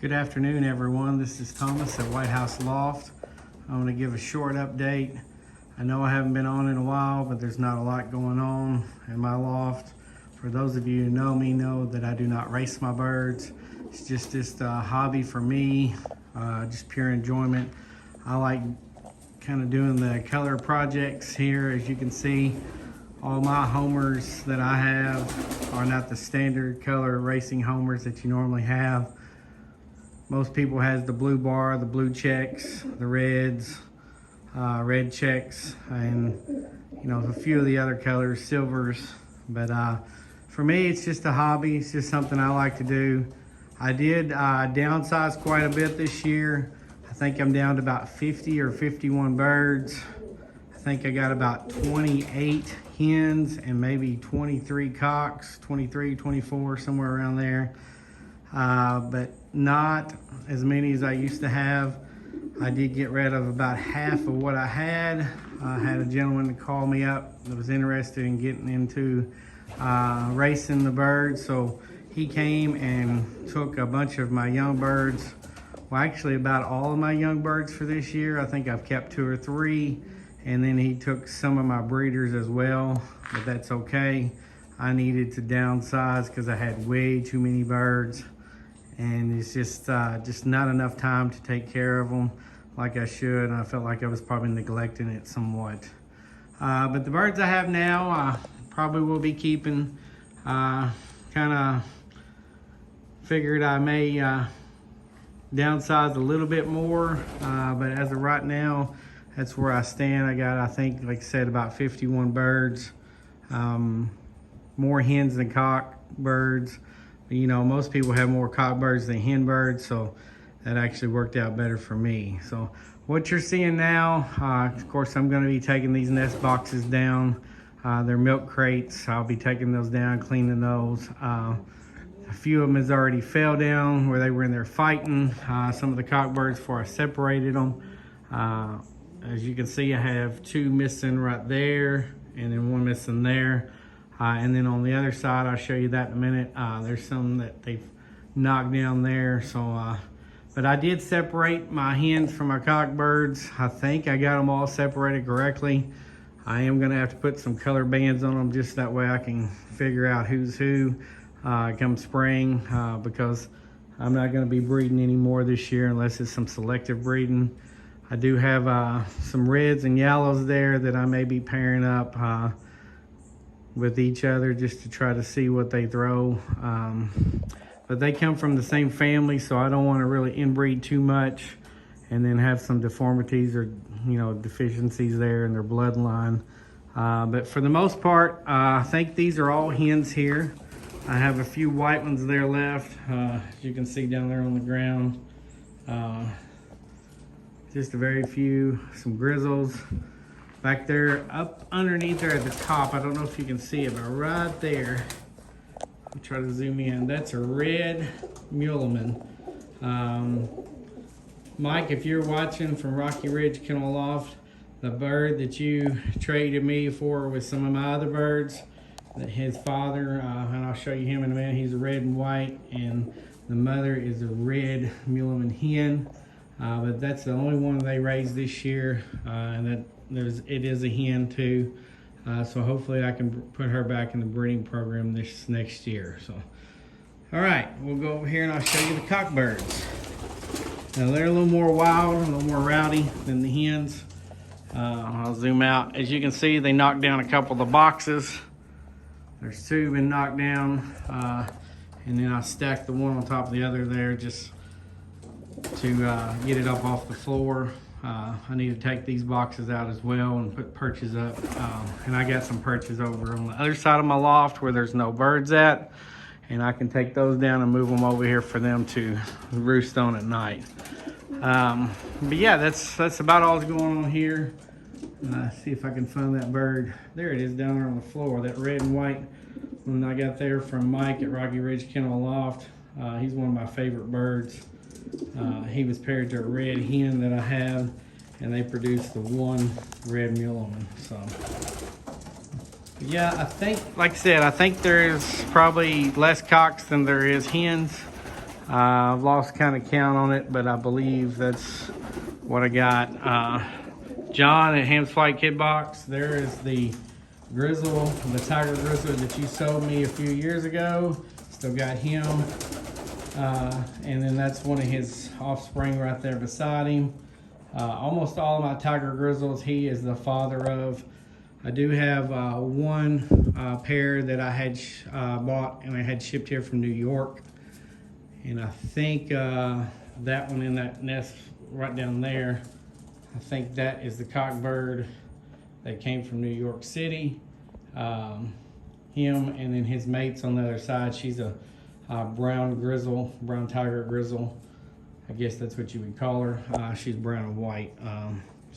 Good afternoon, everyone. This is Thomas at White House Loft. I'm going to give a short update. I know I haven't been on in a while, but there's not a lot going on in my loft. For those of you who know me know that I do not race my birds. It's just a hobby for me, just pure enjoyment. I like kind of doing the color projects here. As you can see, all my homers that I have are not the standard color racing homers that you normally have. Most people has the blue bar, the blue checks, the reds, red checks, and a few of the other colors, silvers. But for me, it's just a hobby. It's just something I like to do. I did downsize quite a bit this year. I think I'm down to about 50 or 51 birds. I think I got about 28 hens and maybe 23 cocks, 23, 24, somewhere around there. But not as many as I used to have. I did get rid of about half of what I had. I had a gentleman that called me up that was interested in getting into racing the birds. So he came and took a bunch of my young birds. Well, actually about all of my young birds for this year. I think I've kept 2 or 3. And then he took some of my breeders as well, but that's okay. I needed to downsize because I had way too many birds. And it's just not enough time to take care of them like I should. And I felt like I was probably neglecting it somewhat. But the birds I have now, I probably will be keeping. Kind of figured I may downsize a little bit more, but as of right now, that's where I stand. I got, I think, like I said, about 51 birds, more hens than cock birds. But, most people have more cock birds than hen birds, so that actually worked out better for me. So what you're seeing now, of course, I'm going to be taking these nest boxes down. They're milk crates. I'll be taking those down, cleaning those. A few of them has already fell down where they were in there fighting. Some of the cock birds before I separated them. As you can see, I have 2 missing right there and then 1 missing there. And then on the other side, I'll show you that in a minute. There's some that they've knocked down there. So, but I did separate my hens from my cock birds. I think I got them all separated correctly. I am gonna have to put some color bands on them just that way I can figure out who's who come spring, because I'm not gonna be breeding anymore this year unless it's some selective breeding. I do have some reds and yellows there that I may be pairing up with each other just to try to see what they throw. But they come from the same family, so I don't want to really inbreed too much and then have some deformities or deficiencies there in their bloodline. But for the most part, I think these are all hens here. I have a few white ones there left, as you can see down there on the ground. Just a very few, some grizzles. Back there, up underneath there at the top, I don't know if you can see it, but right there, I'll try to zoom in, that's a red Muleman. Mike, if you're watching from Rocky Ridge Kennel Loft, the bird that you traded me for with some of my other birds, that his father, and I'll show you him in a minute, he's a red and white, and the mother is a red Muleman hen. But that's the only one they raised this year, and it is a hen too. So hopefully I can put her back in the breeding program this next year. So, all right, we'll go over here and I'll show you the cock birds. Now they're a little more wild, a little more rowdy than the hens. I'll zoom out. As you can see, they knocked down a couple of the boxes. There's 2 been knocked down, and then I stacked the one on top of the other there just to get it up off the floor. I need to take these boxes out as well and put perches up. And I got some perches over on the other side of my loft where there's no birds at. And I can take those down and move them over here for them to roost on at night. But yeah, that's about all that's going on here. See if I can find that bird. There it is down there on the floor, that red and white one I got there from Mike at Rocky Ridge Kennel Loft. He's one of my favorite birds. He was paired to a red hen that I have, and they produced the 1 red Muleman. So yeah, I think, like I said, I think there's probably less cocks than there is hens. I've lost kind of count on it, but I believe that's what I got. John at Ham's Flight Kid Box. There is the grizzle, the tiger grizzle that you sold me a few years ago. Still got him. And then that's one of his offspring right there beside him. Almost all of my tiger grizzles, he is the father of. I do have one pair that I had bought and I had shipped here from New York. And I think that one in that nest right down there, I think that is the cockbird that came from New York City. Him and then his mates on the other side. She's a brown grizzle, brown tiger grizzle. I guess that's what you would call her. She's brown and white.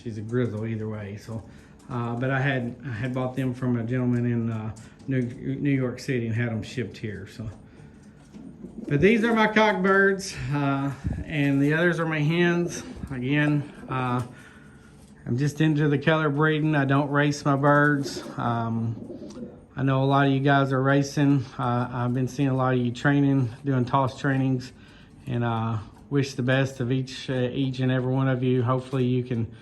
She's a grizzle either way. So, but I had bought them from a gentleman in New York City and had them shipped here. So. But these are my cockbirds, and the others are my hens. Again, I'm just into the color breeding. I don't race my birds. I know a lot of you guys are racing. I've been seeing a lot of you training, doing toss trainings, and wish the best of each and every one of you. Hopefully you can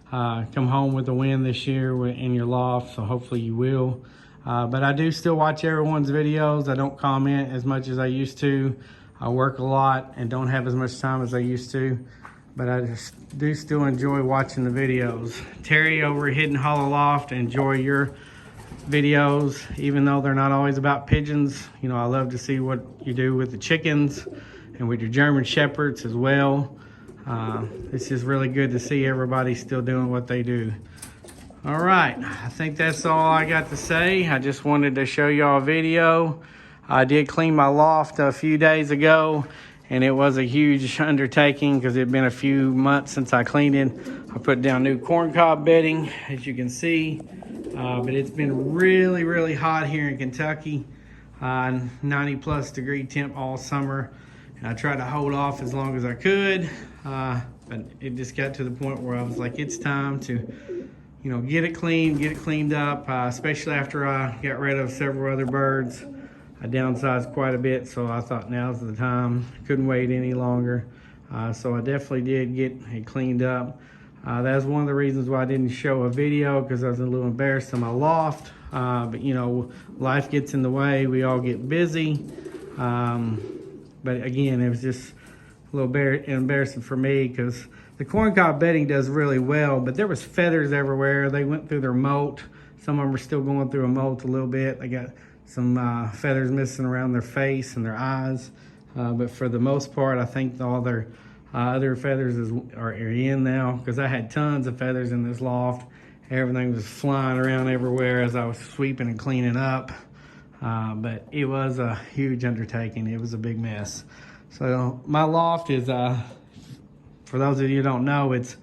come home with a win this year in your loft, so hopefully you will. But I do still watch everyone's videos. I don't comment as much as I used to. I work a lot and don't have as much time as I used to. But I just do still enjoy watching the videos. Terry over at Hidden Hollow Loft, enjoy your videos, even though they're not always about pigeons. You know, I love to see what you do with the chickens and with your German Shepherds as well. It's just really good to see everybody still doing what they do. All right, I think that's all I got to say. I just wanted to show y'all a video. I did clean my loft a few days ago, and it was a huge undertaking because it had been a few months since I cleaned it. I put down new corncob bedding, as you can see, but it's been really, really hot here in Kentucky. 90+ degree temp all summer, and I tried to hold off as long as I could, but it just got to the point where I was like, it's time to get it clean, get it cleaned up, especially after I got rid of several other birds. I downsized quite a bit, so I thought now's the time. Couldn't wait any longer. So I definitely did get it cleaned up. That's one of the reasons why I didn't show a video, because I was a little embarrassed in my loft. But life gets in the way. We all get busy. But again, it was just a little embarrassing for me because the corncob bedding does really well, but there was feathers everywhere. They went through their molt. Some of them are still going through a molt a little bit. They got some feathers missing around their face and their eyes. But for the most part, I think all their other feathers are in now, because I had tons of feathers in this loft. Everything was flying around everywhere as I was sweeping and cleaning up. But it was a huge undertaking. It was a big mess. So my loft is... for those of you who don't know, it's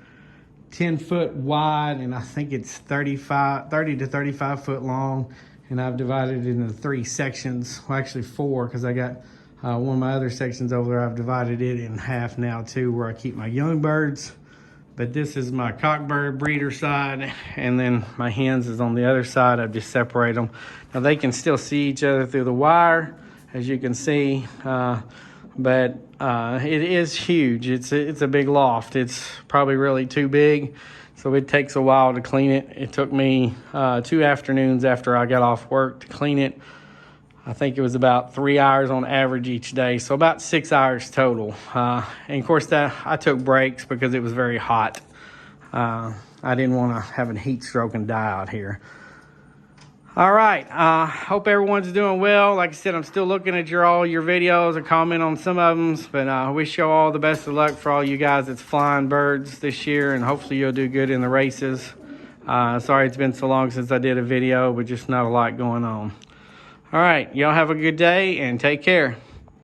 10 foot wide, and I think it's 30 to 35 foot long. And I've divided it into 3 sections. Well, actually 4, because I got one of my other sections over there. I've divided it in half now too, where I keep my young birds. But this is my cockbird breeder side, and then my hens is on the other side. I've just separated them. Now they can still see each other through the wire, as you can see. But it is huge. It's a big loft. It's probably really too big, so it takes a while to clean it. It took me 2 afternoons after I got off work to clean it. I think it was about 3 hours on average each day, so about 6 hours total. And of course, that I took breaks because it was very hot. I didn't want to have a heat stroke and die out here. All right, hope everyone's doing well. Like I said, I'm still looking at all your videos and comment on some of them, but I wish you all the best of luck for all you guys that's flying birds this year, and hopefully you'll do good in the races. Sorry it's been so long since I did a video, but just not a lot going on. All right, y'all have a good day and take care.